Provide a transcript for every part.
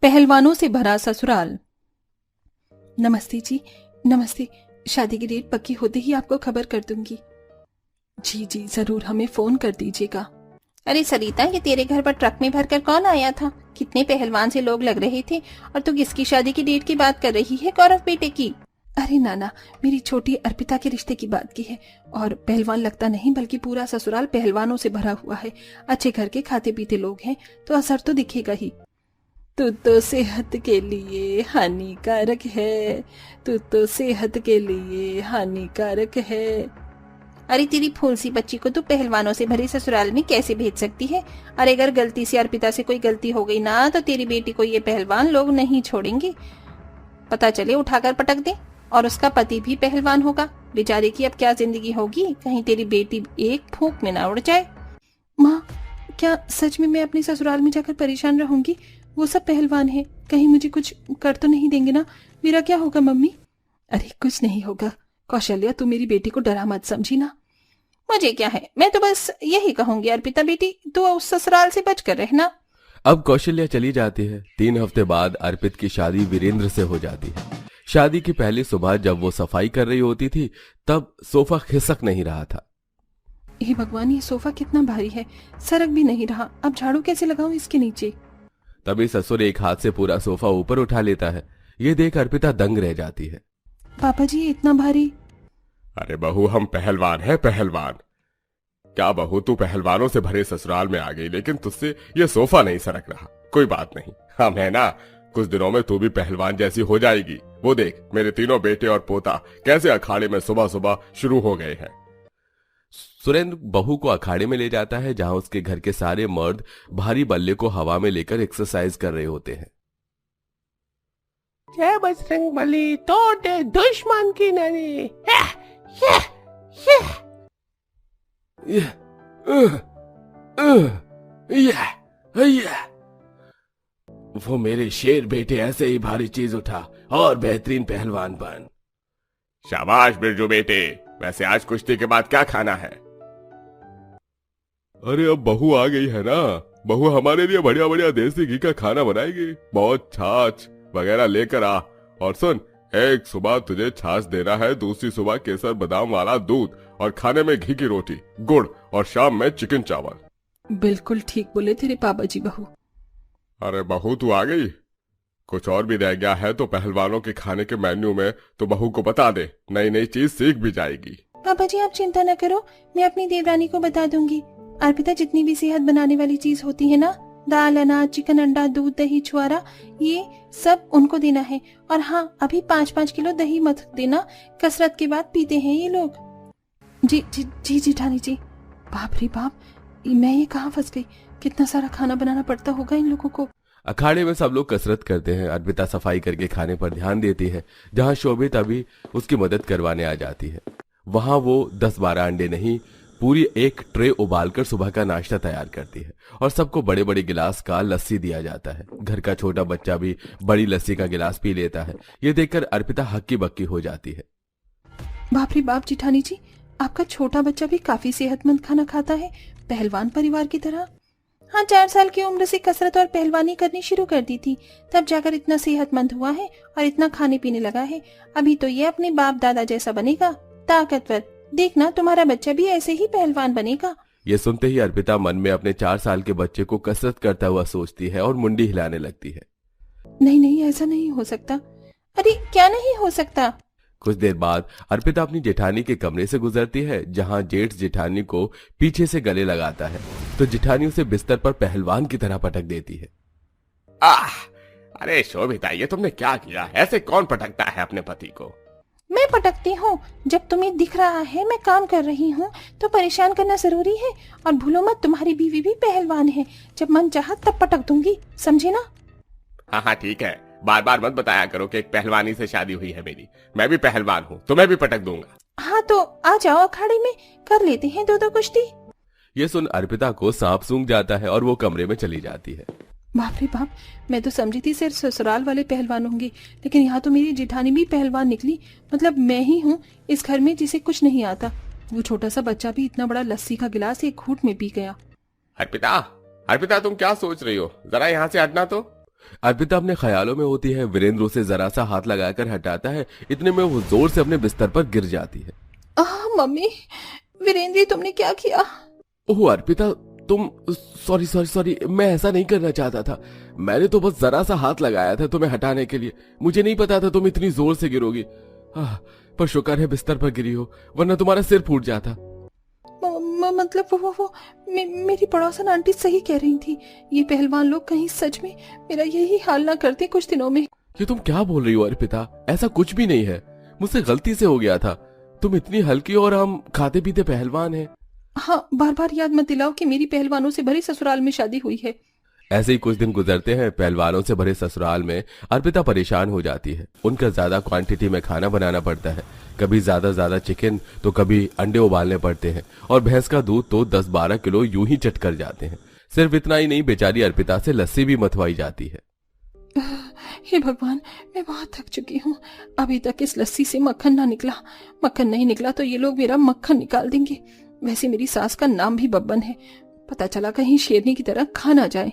पहलवानों से भरा ससुराल। नमस्ते जी, नमस्ते। शादी की डेट पक्की होते ही आपको खबर कर दूंगी। जी जी जरूर, हमें फोन कर दीजिएगा। अरे सरिता, ये तेरे घर पर ट्रक में भरकर कौन आया था? कितने पहलवान से लोग लग रहे थे, और तू किसकी शादी की डेट की बात कर रही है? गौरव बेटे की? अरे नाना, मेरी छोटी अर्पिता के रिश्ते की बात की है। और पहलवान लगता नहीं बल्कि पूरा ससुराल पहलवानों से भरा हुआ है। अच्छे घर के खाते पीते लोग हैं तो असर तो दिखेगा ही। तू तो सेहत के लिए हानिकारक है, तू तो सेहत के लिए हानिकारक है। अरे तेरी फूल सी बच्ची को तू पहलवानों से भरे ससुराल में कैसे भेज सकती है? अरे अगर गलती से अर्पिता से कोई गलती हो गई ना, तो तेरी बेटी को ये पहलवान लोग नहीं छोड़ेंगे। पता चले उठाकर पटक दे। और उसका पति भी पहलवान होगा। बेचारे की अब क्या जिंदगी होगी, कहीं तेरी बेटी एक फूंक में ना उड़ जाए। माँ, क्या सच में मैं अपने ससुराल में जाकर परेशान रहूंगी? वो सब पहलवान है, कहीं मुझे कुछ कर तो नहीं देंगे ना? मेरा क्या होगा मम्मी? अरे कुछ नहीं होगा कौशल्या, तू मेरी बेटी को डरा मत, समझी ना? मुझे क्या है, मैं तो बस यही कहूंगी अर्पिता बेटी, तू उस ससुराल से बच कर रहना। अब कौशल्या चली जाती है। 3 हफ्ते बाद अर्पित की शादी वीरेंद्र से हो जाती है। शादी की पहली सुबह जब वो सफाई कर रही होती थी, तब सोफा खिसक नहीं रहा था। हे भगवान, ये सोफा कितना भारी है, सरक भी नहीं रहा। अब झाड़ू कैसे लगाऊं इसके नीचे? तभी ससुर एक हाथ से पूरा सोफा ऊपर उठा लेता है। ये देख अर्पिता दंग रह जाती है। पापा जी, ये इतना भारी? अरे बहू, हम पहलवान हैं, पहलवान। क्या बहू, तू पहलवानों से भरे ससुराल में आ गई, लेकिन तुझसे ये सोफा नहीं सरक रहा। कोई बात नहीं, हम है ना, कुछ दिनों में तू भी पहलवान जैसी हो जाएगी। वो देख, मेरे तीनों बेटे और पोता कैसे अखाड़े में सुबह सुबह शुरू हो गए हैं। सुरेंद्र बहू को अखाड़े में ले जाता है, जहां उसके घर के सारे मर्द भारी बल्ले को हवा में लेकर एक्सरसाइज कर रहे होते हैं। जय बजरंगबली, तोड़ दे दुश्मन की नली। वो मेरे शेर बेटे ऐसे ही भारी चीज उठा और बेहतरीन पहलवान बन। शाबाश बिरजू बेटे। वैसे आज कुश्ती के बाद क्या खाना है? अरे अब बहू आ गई है ना, बहू हमारे लिए बढ़िया बढ़िया देसी घी का खाना बनाएगी। बहुत छाछ वगैरह लेकर आ। और सुन, एक सुबह तुझे छाछ देना है, दूसरी सुबह केसर बादाम वाला दूध, और खाने में घी की रोटी, गुड़, और शाम में चिकन चावल। बिल्कुल ठीक बोले तेरे पापा जी बहू। अरे बहू, तू आ गई? कुछ और भी रह गया है तो पहलवानों के खाने के मेन्यू में तो बहू को बता दे, नई नई चीज सीख भी जाएगी। पापा जी, आप चिंता न करो, मैं अपनी देवरानी को बता दूंगी। अर्पिता, जितनी भी सेहत बनाने वाली चीज होती है ना, दाल, अनाज, चिकन, अंडा, दूध, दही, छुआरा, ये सब उनको देना है। और हाँ, अभी 5-5 किलो दही मत देना, कसरत के बाद पीते हैं ये लोग। जी जी जी जेठानी जी। बाप रे बाप, मैं ये कहाँ फंस गई? कितना सारा खाना बनाना पड़ता होगा इन लोगों को। अखाड़े में सब लोग कसरत करते हैं। अर्पिता सफाई करके खाने पर ध्यान देती है, जहां शोभित अभी उसकी मदद करवाने आ जाती है। वहां वो 10-12 अंडे नहीं, पूरी एक ट्रे उबालकर सुबह का नाश्ता तैयार करती है, और सबको बड़े बड़े गिलास का लस्सी दिया जाता है। घर का छोटा बच्चा भी बड़ी लस्सी का गिलास पी लेता है। ये देखकर अर्पिता हक्की बक्की हो जाती है। बाप रे बाप जेठानी जी, आपका छोटा बच्चा भी काफी सेहतमंद खाना खाता है, पहलवान परिवार की तरह। हाँ, 4 साल की उम्र से कसरत और पहलवानी करनी शुरू कर दी थी, तब जाकर इतना सेहतमंद हुआ है और इतना खाने पीने लगा है। अभी तो ये अपने बाप दादा जैसा बनेगा, ताकतवर। देखना, तुम्हारा बच्चा भी ऐसे ही पहलवान बनेगा। ये सुनते ही अर्पिता मन में अपने 4 साल के बच्चे को कसरत करता हुआ सोचती है और मुंडी हिलाने लगती है। नहीं नहीं, ऐसा नहीं हो सकता। अरे क्या नहीं हो सकता? कुछ देर बाद अर्पिता अपनी जेठानी के कमरे से गुजरती है, जहां जेठ जेठानी को पीछे से गले लगाता है, तो जेठानी उसे बिस्तर पर पहलवान की तरह पटक देती है। अरे शोभिता, ये तुमने क्या किया? ऐसे कौन पटकता है अपने पति को? मैं पटकती हूँ। जब तुम्हें दिख रहा है मैं काम कर रही हूँ, तो परेशान करना जरूरी है। और भूलो मत, तुम्हारी बीवी भी पहलवान है। जब मन चाहा तब पटक दूंगी, समझे ना? हाँ ठीक है, बार बार मत बताया करो कि एक पहलवानी से शादी हुई है मेरी। मैं भी पहलवान हूँ, तुम्हें भी पटक दूंगा। हाँ तो आ जाओ अखाड़े में, कर लेते हैं 2-2 कुश्ती। ये सुन अर्पिता को सांप सूंघ जाता है और वो कमरे में चली जाती है। बाप रे बाप, मैं तो समझी थी सिर्फ ससुराल वाले पहलवान होंगे, लेकिन यहाँ तो मेरी जेठानी भी पहलवान निकली। मतलब मैं ही हूँ इस घर में जिसे कुछ नहीं आता। वो छोटा सा बच्चा भी इतना बड़ा लस्सी का गिलास 1 घूंट में पी गया। अर्पिता, अर्पिता, तुम क्या सोच रही हो? जरा यहाँ से हटना तो। अर्पिता अपने ख्यालों में होती है। वीरेंद्र उसे जरा सा हाथ लगाकर हटाता है। इतने में वो जोर से अपने बिस्तर पर गिर जाती है। मम्मी, वीरेंद्र तुमने क्या किया? ओह अर्पिता, तुम सॉरी सॉरी सॉरी, मैं ऐसा नहीं करना चाहता था। मैंने तो बस जरा सा हाथ लगाया था तुम्हें हटाने के लिए। मुझे नहीं पता था तुम इतनी जोर से गिरोगी। पर शुक्र है बिस्तर पर गिरी हो, वरना तुम्हारा सिर फूट जाता। मतलब वो मेरी पड़ोसन आंटी सही कह रही थी। ये पहलवान लोग कहीं सच में मेरा यही हाल ना करते कुछ दिनों में। ये तुम क्या बोल रही हो अर्पिता? ऐसा कुछ भी नहीं है, मुझसे गलती से हो गया था। तुम इतनी हल्की और हम खाते पीते पहलवान हैं। हाँ, बार बार याद मत दिलाओ कि मेरी पहलवानों से भरे ससुराल में शादी हुई है। ऐसे ही कुछ दिन गुजरते हैं। पहलवानों से भरे ससुराल में अर्पिता परेशान हो जाती है। उनका ज्यादा क्वांटिटी में खाना बनाना पड़ता है। कभी ज्यादा चिकन तो कभी अंडे उबालने पड़ते हैं, और भैंस का दूध तो 10-12 किलो यूं ही चट कर जाते हैं। सिर्फ इतना ही नहीं, बेचारी अर्पिता से लस्सी भी मथवाई जाती है। हे भगवान, मैं बहुत थक चुकी हूँ। अभी तक इस लस्सी से मक्खन ना निकला। मक्खन नहीं निकला तो ये लोग मेरा मक्खन निकाल देंगे। वैसे मेरी सास का नाम भी बब्बन है। पता चला कहीं शेरनी की तरह खा ना जाए।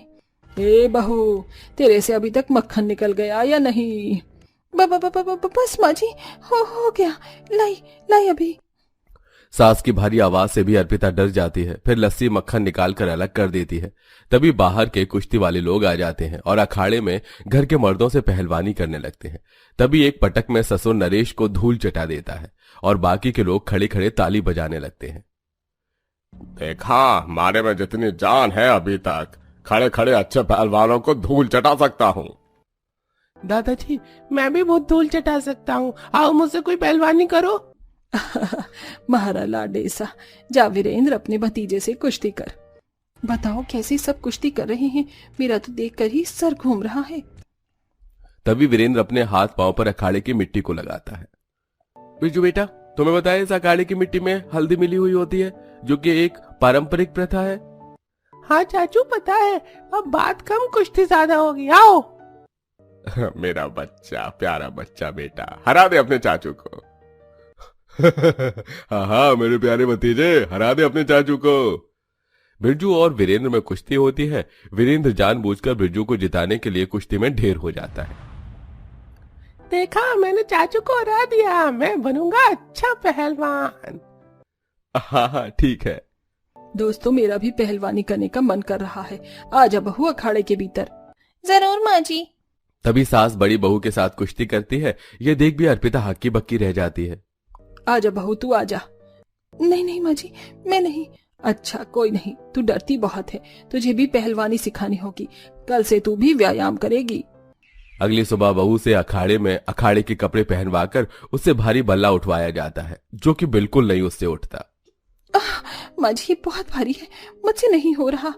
हे बहू, तेरे से अभी तक मक्खन निकल गया या नहीं? बस माँ जी, हो गया। लाई अभी। सास की भारी आवाज से भी अर्पिता डर जाती है। फिर लस्सी मक्खन निकाल कर अलग कर देती है। तभी बाहर के कुश्ती वाले लोग आ जाते हैं और अखाड़े में घर के मर्दों से पहलवानी करने लगते हैं। तभी एक पटक में ससुर नरेश को धूल चटा देता है और बाकी के लोग खड़े खड़े ताली बजाने लगते हैं। देखा, मारे में जितनी जान है अभी तक, खड़े खड़े अच्छे पहलवानों को धूल चटा सकता हूँ। दादाजी, मैं भी बहुत धूल चटा सकता हूँ। आओ मुझसे कोई पहलवानी करो। महारा लाडेसा, जा वीरेंद्र अपने भतीजे से कुश्ती कर। बताओ कैसे सब कुश्ती कर रहे हैं, मेरा तो देखकर ही सर घूम रहा है। तभी वीरेंद्र अपने हाथ पांव पर अखाड़े की मिट्टी को लगाता है। बिरजू बेटा, तुम्हें बताया इस अखाड़े की मिट्टी में हल्दी मिली हुई होती है, जो कि एक पारंपरिक प्रथा है। हाँ चाचू, पता है। अब बात कम, कुश्ती ज्यादा होगी। आओ। मेरा बच्चा, प्यारा बच्चा बेटा, हरा दे अपने चाचू को। हाँ मेरे प्यारे भतीजे, हरा दे अपने चाचू को। बिरजू और वीरेंद्र में कुश्ती होती है। वीरेंद्र जानबूझकर बिरजू को जिताने के लिए कुश्ती में ढेर हो जाता है। देखा, मैंने चाचू को हरा दिया। मैं बनूंगा अच्छा पहलवान। हाँ ठीक है। दोस्तों, मेरा भी पहलवानी करने का मन कर रहा है। आजा बहू अखाड़े के भीतर। जरूर माँ जी। तभी सास बड़ी बहू के साथ कुश्ती करती है। यह देख भी अर्पिता हक्की बक्की रह जाती है। आजा बहू, तू आजा। नहीं माँ जी, मैं नहीं। अच्छा कोई नहीं, तू डरती बहुत है। तुझे भी पहलवानी सिखानी होगी। कल से तू भी व्यायाम करेगी। अगली सुबह बहू से अखाड़े में अखाड़े के कपड़े पहनवाकर उससे भारी बल्ला उठवाया जाता है, जो कि बिल्कुल नहीं उससे उठता। माँ जी, बहुत भारी है, मुझसे नहीं हो रहा।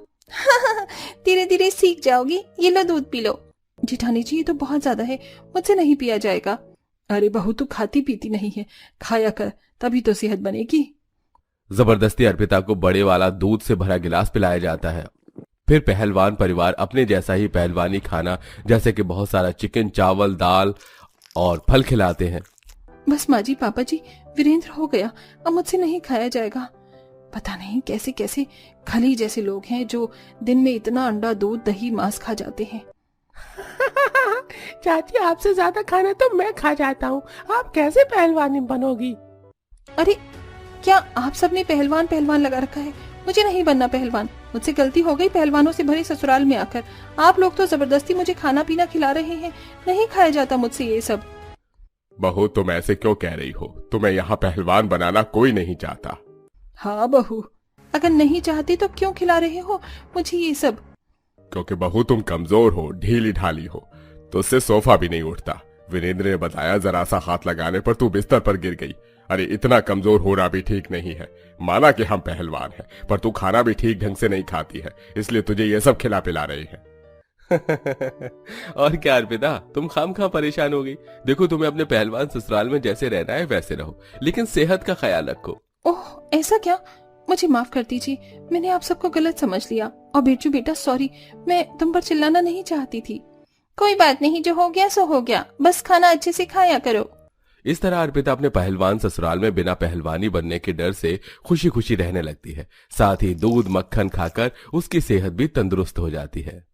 धीरे धीरे सीख जाओगी। ये लो दूध पी लो। जिठानी जी, ये तो बहुत ज्यादा है, मुझसे नहीं पिया जाएगा। अरे बहू, तू खाती पीती नहीं है, खाया कर, तभी तो सेहत बनेगी। जबरदस्ती अर्पिता को बड़े वाला दूध से भरा गिलास पिलाया जाता है। फिर पहलवान परिवार अपने जैसा ही पहलवानी खाना, जैसे कि बहुत सारा चिकन, चावल, दाल और फल खिलाते हैं। बस माँ जी, पापा जी, वीरेंद्र हो गया, अब मुझसे नहीं खाया जाएगा। पता नहीं कैसे कैसे खली जैसे लोग हैं जो दिन में इतना अंडा, दूध, दही, मांस खा जाते हैं। चाची, आपसे ज्यादा खाना तो मैं खा जाता हूँ। आप कैसे पहलवानी बनोगी? अरे क्या आप सबने पहलवान पहलवान लगा रखा है? मुझे नहीं बनना पहलवान। मुझसे गलती हो गई पहलवानों से भरे ससुराल में आकर। आप लोग तो जबरदस्ती मुझे खाना पीना खिला रहे हैं। नहीं खाया जाता मुझसे ये सब। बहू, तुम ऐसे क्यों कह रही हो? तुम्हें यहाँ पहलवान बनाना कोई नहीं चाहता। हाँ बहू, अगर नहीं चाहती तो क्यों खिला रहे हो मुझे ये सब? क्योंकि बहू तुम कमजोर हो, ढीली ढाली हो, तो उससे सोफा भी नहीं उठता। वीरेंद्र ने बताया जरा सा हाथ लगाने पर तू बिस्तर पर गिर गई। अरे इतना कमजोर होना भी ठीक नहीं है। माना कि हम पहलवान हैं, पर तू खाना भी ठीक ढंग से नहीं खाती है, इसलिए तुझे ये सब खिला पिला रही है। और क्या अर्पिता, तुम खामखा परेशान हो गई। देखो, तुम्हें अपने पहलवान ससुराल में जैसे रहना है वैसे रहो, लेकिन सेहत का ख्याल रखो। ओह, ऐसा क्या? मुझे माफ कर दीजिए, मैंने आप सबको गलत समझ लिया। और बिरजू बेटा, सॉरी, मैं तुम पर चिल्लाना नहीं चाहती थी। कोई बात नहीं, जो हो गया सो हो गया। बस खाना अच्छे से खाया करो। इस तरह अर्पिता अपने पहलवान ससुराल में बिना पहलवानी बनने के डर से खुशी खुशी रहने लगती है। साथ ही दूध मक्खन खाकर उसकी सेहत भी तंदुरुस्त हो जाती है।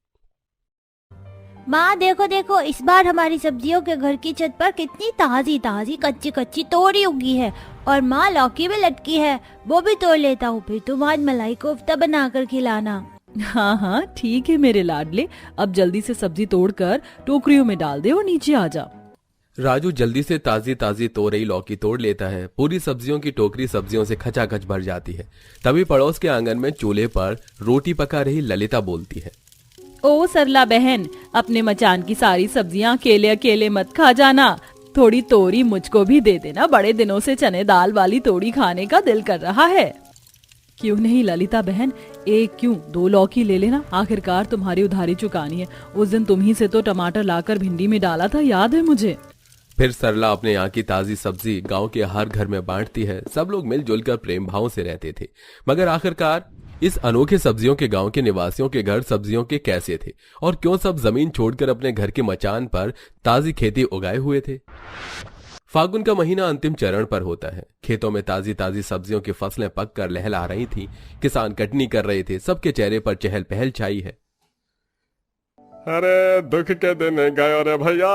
माँ देखो देखो, इस बार हमारी सब्जियों के घर की छत पर कितनी ताजी ताजी कच्ची कच्ची तोरी उगी है। और माँ लौकी भी लटकी है, वो भी तोड़ लेता हूँ, फिर तुम आज मलाई कोफ्ता बनाकर खिलाना। हाँ हाँ ठीक है मेरे लाडले, अब जल्दी से सब्जी तोड़कर टोकरियों में डाल दे और नीचे आ जा। राजू जल्दी से ताजी ताजी तोरई लौकी तोड़ लेता है। पूरी सब्जियों की टोकरी सब्जियों से खचाखच भर जाती है। तभी पड़ोस के आंगन में चूल्हे पर रोटी पका रही ललिता बोलती है, ओ सरला बहन, अपने मचान की सारी सब्जियां अकेले अकेले मत खा जाना, थोड़ी तोरी मुझको भी दे देना, बड़े दिनों से चने दाल वाली तोरी खाने का दिल कर रहा है। क्यों नहीं ललिता बहन, एक क्यों 2 लौकी ले लेना, आखिरकार तुम्हारी उधारी चुकानी है। उस दिन तुम्ही से तो टमाटर लाकर भिंडी में डाला था, याद है मुझे। फिर सरला अपने यहाँ की ताजी सब्जी गांव के हर घर में बांटती है। सब लोग मिलजुल कर प्रेम भाव से रहते थे। मगर आखिरकार इस अनोखे सब्जियों के गांव के निवासियों के घर सब्जियों के कैसे थे, और क्यों सब जमीन छोड़कर अपने घर के मचान पर ताजी खेती उगाए हुए थे। फागुन का महीना अंतिम चरण पर होता है। खेतों में ताजी ताजी सब्जियों की फसलें पक कर लहला रही थी। किसान कटनी कर रहे थे। सबके चेहरे पर चहल पहल छाई है। अरे दुख के दिन गयो रे भैया,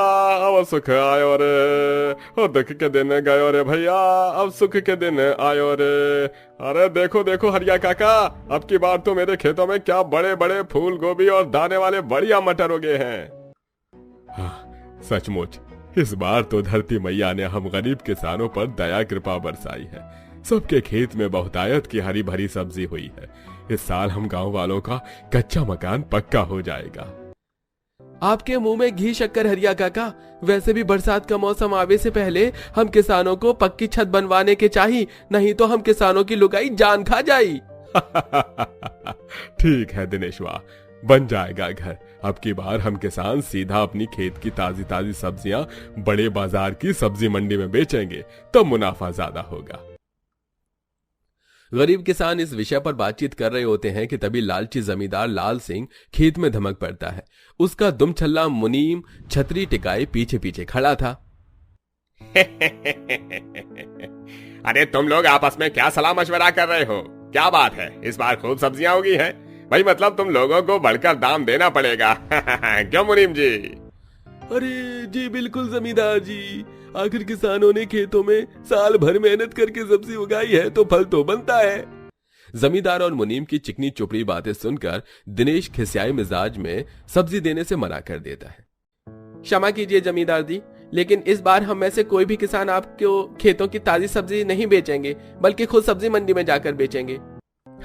अब सुख आयो रे। ओ दुख के दिन गयो रे भैया, अब सुख के दिन आयो रे। अरे देखो देखो हरिया काका, अब की बार तो मेरे खेतों में क्या बड़े बड़े फूल गोभी और दाने वाले बढ़िया मटर उगे हैं। हाँ, सचमुच इस बार तो धरती मैया ने हम गरीब किसानों पर दया कृपा बरसाई है। सबके खेत में बहुतायत की हरी भरी सब्जी हुई है। इस साल हम गांव वालों का कच्चा मकान पक्का हो जाएगा। आपके मुंह में घी शक्कर हरिया काका। वैसे भी बरसात का मौसम आवे से पहले हम किसानों को पक्की छत बनवाने के चाहिए, नहीं तो हम किसानों की लुगाई जान खा जाई। ठीक है दिनेशवा, बन जाएगा घर। अब की बार हम किसान सीधा अपनी खेत की ताजी ताजी सब्जियां बड़े बाजार की सब्जी मंडी में बेचेंगे, तो मुनाफा ज्यादा होगा। गरीब किसान इस विषय पर बातचीत कर रहे होते हैं कि तभी लालची जमींदार लाल सिंह खेत में धमक पड़ता है। उसका दुमछल्ला मुनीम छतरी टिकाए पीछे पीछे खड़ा था। अरे तुम लोग आपस में क्या सलाह मशवरा कर रहे हो? क्या बात है, इस बार खूब सब्जियां होगी हैं? भाई मतलब तुम लोगों को बढ़कर दाम देना पड़ेगा। क्यों मुनीम जी? अरे जी बिल्कुल जमींदार जी, आखिर किसानों ने खेतों में साल भर मेहनत करके सब्जी उगाई है तो फल तो बनता है। जमींदार और मुनीम की चिकनी चुपड़ी बातें सुनकर दिनेश खिसियाई मिजाज में सब्जी देने से मना कर देता है। क्षमा कीजिए जमींदार जी, लेकिन इस बार हम में से कोई भी किसान आपको खेतों की ताजी सब्जी नहीं बेचेंगे, बल्कि खुद सब्जी मंडी में जाकर बेचेंगे।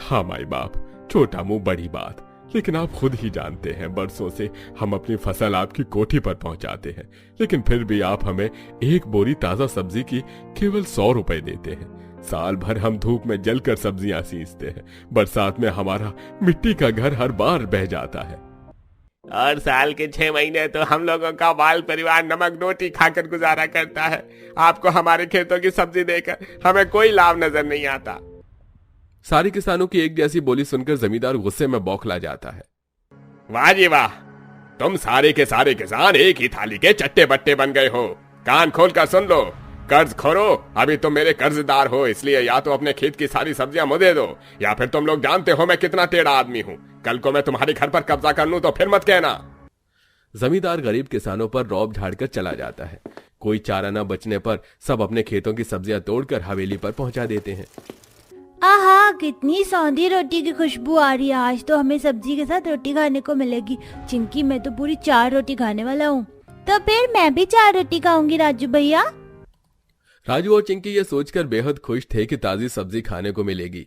हाँ माई बाप, छोटा मुंह बड़ी बात। लेकिन आप खुद ही जानते हैं, बरसों से हम अपनी फसल आपकी कोठी पर पहुंचाते हैं, लेकिन फिर भी आप हमें एक बोरी ताजा सब्जी की केवल 100 रुपए देते हैं। साल भर हम धूप में जलकर सब्जियां सींचते हैं, बरसात में हमारा मिट्टी का घर हर बार बह जाता है। और साल के 6 महीने तो हम लोगों का बाल परिवार नमक रोटी खाकर गुजारा करता है। आपको हमारे खेतों की सब्जी देकर हमें कोई लाभ नजर नहीं आता। सारे किसानों की एक जैसी बोली सुनकर जमींदार गुस्से में बौखला जाता है। वाह जी वाह, तुम सारे के सारे किसान एक ही थाली के चट्टे बट्टे बन गए हो। कान खोल कर सुन लो, कर्ज खोरो। अभी तुम मेरे कर्जदार हो, इसलिए या तो अपने खेत की सारी सब्जियां मुझे दो, या फिर तुम लोग जानते हो मैं कितना टेढ़ा आदमी हूँ। कल को मैं तुम्हारे घर पर कब्जा कर लूं तो फिर मत कहना। जमींदार गरीब किसानों पर रौब झाड़कर चला जाता है। कोई चारा न बचने पर सब अपने खेतों की सब्जियां तोड़कर हवेली पर पहुंचा देते हैं। आहा, कितनी सौंधी रोटी की खुशबू आ रही है। आज तो हमें सब्जी के साथ रोटी खाने को मिलेगी। चिंकी, मैं तो पूरी 4 रोटी खाने वाला हूँ। तो फिर मैं भी 4 रोटी खाऊंगी राजू भैया। राजू और चिंकी ये सोचकर बेहद खुश थे कि ताजी सब्जी खाने को मिलेगी।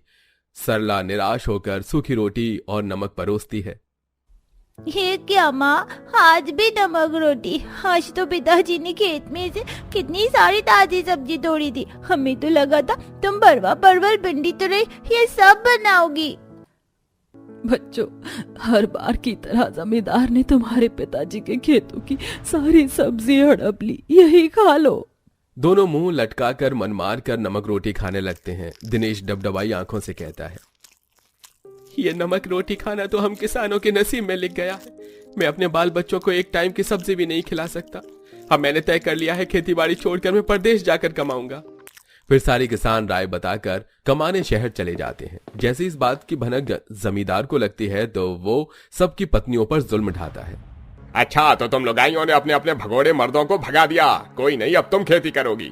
सरला निराश होकर सूखी रोटी और नमक परोसती है। ये क्या माँ, आज भी नमक रोटी? आज तो पिताजी ने खेत में से कितनी सारी ताजी सब्जी तोड़ी थी। हमें तो लगा था तुम भरवा परवल भिंडी तुरई ये सब बनाओगी। बच्चों, हर बार की तरह जमींदार ने तुम्हारे पिताजी के खेतों की सारी सब्जी हड़प ली, यही खा लो। दोनों मुंह लटकाकर मन मार कर नमक रोटी खाने लगते हैं। दिनेश डबडबाई आंखों से कहता है, ये नमक रोटी खाना तो हम किसानों के नसीब में लिख गया है। मैं अपने बाल बच्चों को एक टाइम की सब्जी भी नहीं खिला सकता। अब मैंने तय कर लिया है, खेती बाड़ी छोड़कर मैं परदेश जाकर कमाऊंगा। फिर सारे किसान राय बताकर कमाने शहर चले जाते हैं। जैसे इस बात की भनक जमींदार को लगती है तो वो सबकी पत्नियों पर जुल्म ढाता है। अच्छा, तो तुम लुगाइयों ने अपने अपने भगोड़े मर्दों को भगा दिया। कोई नहीं, अब तुम खेती करोगी।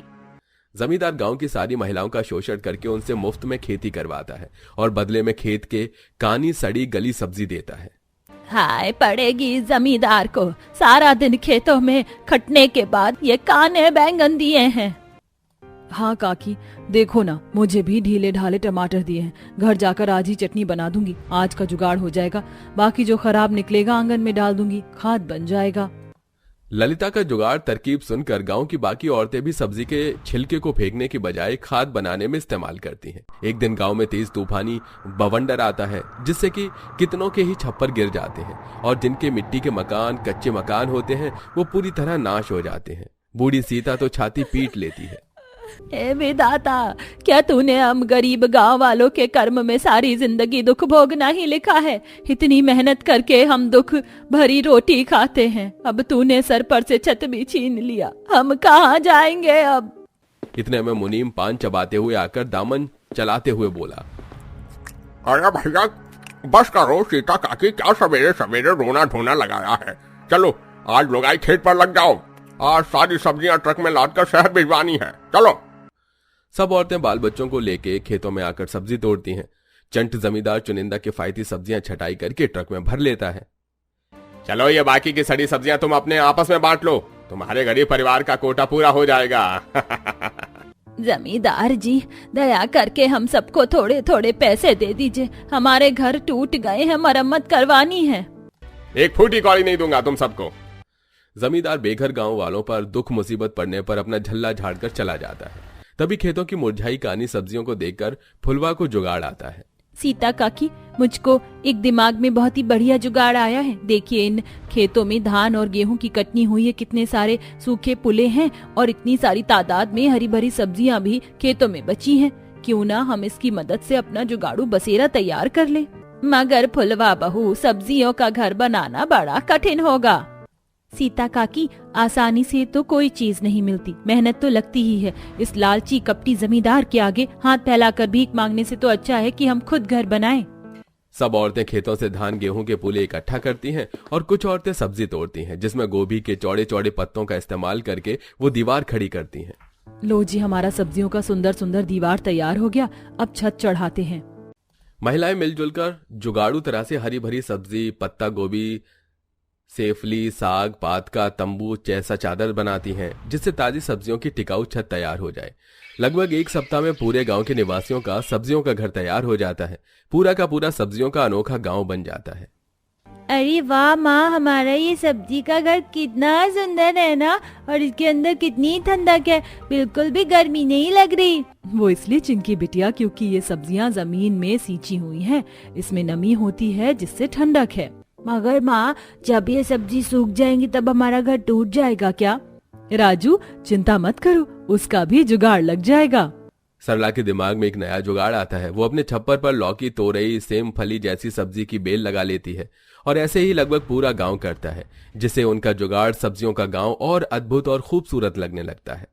जमींदार गांव की सारी महिलाओं का शोषण करके उनसे मुफ्त में खेती करवाता है और बदले में खेत के कानी सड़ी गली सब्जी देता है। हाय पड़ेगी जमींदार को, सारा दिन खेतों में खटने के बाद ये काने बैंगन दिए हैं। हाँ काकी, देखो ना, मुझे भी ढीले ढाले टमाटर दिए हैं। घर जाकर आज ही चटनी बना दूंगी, आज का जुगाड़ हो जाएगा। बाकी जो खराब निकलेगा आंगन में डाल दूंगी, खाद बन जाएगा। ललिता का जुगाड़ तरकीब सुनकर गांव की बाकी औरतें भी सब्जी के छिलके को फेंकने की बजाय खाद बनाने में इस्तेमाल करती हैं। एक दिन गांव में तेज तूफानी बवंडर आता है, जिससे कि कितनों के ही छप्पर गिर जाते हैं और जिनके मिट्टी के मकान, कच्चे मकान होते हैं, वो पूरी तरह नाश हो जाते हैं। बूढ़ी सीता तो छाती पीट लेती है। हे विधाता, क्या तूने हम गरीब गांव वालों के कर्म में सारी जिंदगी दुख भोगना ही लिखा है? इतनी मेहनत करके हम दुख भरी रोटी खाते हैं, अब तूने सर पर से छत भी छीन लिया, हम कहाँ जाएंगे अब? इतने में मुनीम पान चबाते हुए आकर दामन चलाते हुए बोला, अरे भैया, बस करो सीता काकी, क्या सवेरे सवेरे रोना ढोना लगाया है। चलो आज लुगाई खेत पर लग जाओ, आज सारी सब्जियां ट्रक में लादकर शहर भिजवानी है। चलो। सब औरतें बाल बच्चों को लेके खेतों में आकर सब्जी तोड़ती हैं। चंट जमींदार चुनिंदा किफायती सब्जियां छटाई करके ट्रक में भर लेता है। चलो, ये बाकी की सड़ी सब्जियां तुम अपने आपस में बांट लो, तुम्हारे गरीब परिवार का कोटा पूरा हो जाएगा। जमींदार जी, दया करके हम सबको थोड़े थोड़े पैसे दे दीजिए, हमारे घर टूट गए हैं, मरम्मत करवानी है। एक फूटी कौड़ी नहीं दूंगा तुम सबको। जमींदार बेघर गांव वालों पर दुख मुसीबत पड़ने पर अपना झल्ला झाड़कर चला जाता है। तभी खेतों की मुरझाई कानी सब्जियों को देखकर फुलवा को जुगाड़ आता है। सीता काकी, मुझको एक दिमाग में बहुत ही बढ़िया जुगाड़ आया है। देखिए, इन खेतों में धान और गेहूं की कटनी हुई है, कितने सारे सूखे पुले हैं और इतनी सारी तादाद में हरी भरी सब्जियां भी खेतों में बची हैं। क्यों ना हम इसकी मदद से अपना जुगाड़ू बसेरा तैयार कर ले। मगर फुलवा बहू, सब्जियों का घर बनाना बड़ा कठिन होगा। सीता काकी, आसानी से तो कोई चीज नहीं मिलती, मेहनत तो लगती ही है। इस लालची कपटी जमींदार के आगे हाथ फैलाकर भीख मांगने से तो अच्छा है कि हम खुद घर बनाएं। सब औरतें खेतों से धान गेहूं के पुले इकट्ठा करती हैं और कुछ औरतें सब्जी तोड़ती हैं, जिसमें गोभी के चौड़े चौड़े पत्तों का इस्तेमाल करके वो दीवार खड़ी करती हैं। लो जी, हमारा सब्जियों का सुंदर सुंदर दीवार तैयार हो गया, अब छत चढ़ाते हैं। महिलाएं मिलजुल कर जुगाड़ू तरह से हरी भरी सब्जी, पत्ता गोभी, सेफली, साग पात का तंबू जैसा चादर बनाती हैं, जिससे ताजी सब्जियों की टिकाऊ छत तैयार हो जाए। लगभग एक सप्ताह में पूरे गांव के निवासियों का सब्जियों का घर तैयार हो जाता है। पूरा का पूरा सब्जियों का अनोखा गांव बन जाता है। अरे वाह माँ, हमारा ये सब्जी का घर कितना सुंदर है ना, और इसके अंदर कितनी ठंडक है, बिल्कुल भी गर्मी नहीं लग रही। वो इसलिए चिंकी बिटिया, क्योंकि ये सब्जियां जमीन में सींची हुई हैं, इसमें नमी होती है जिससे ठंडक है। मगर माँ, जब ये सब्जी सूख जाएंगी तब हमारा घर टूट जाएगा क्या? राजू, चिंता मत करो, उसका भी जुगाड़ लग जाएगा। सरला के दिमाग में एक नया जुगाड़ आता है। वो अपने छप्पर पर लौकी, तोरई, सेम फली जैसी सब्जी की बेल लगा लेती है और ऐसे ही लगभग पूरा गांव करता है, जिससे उनका जुगाड़ सब्जियों का गांव और अद्भुत और खूबसूरत लगने लगता है।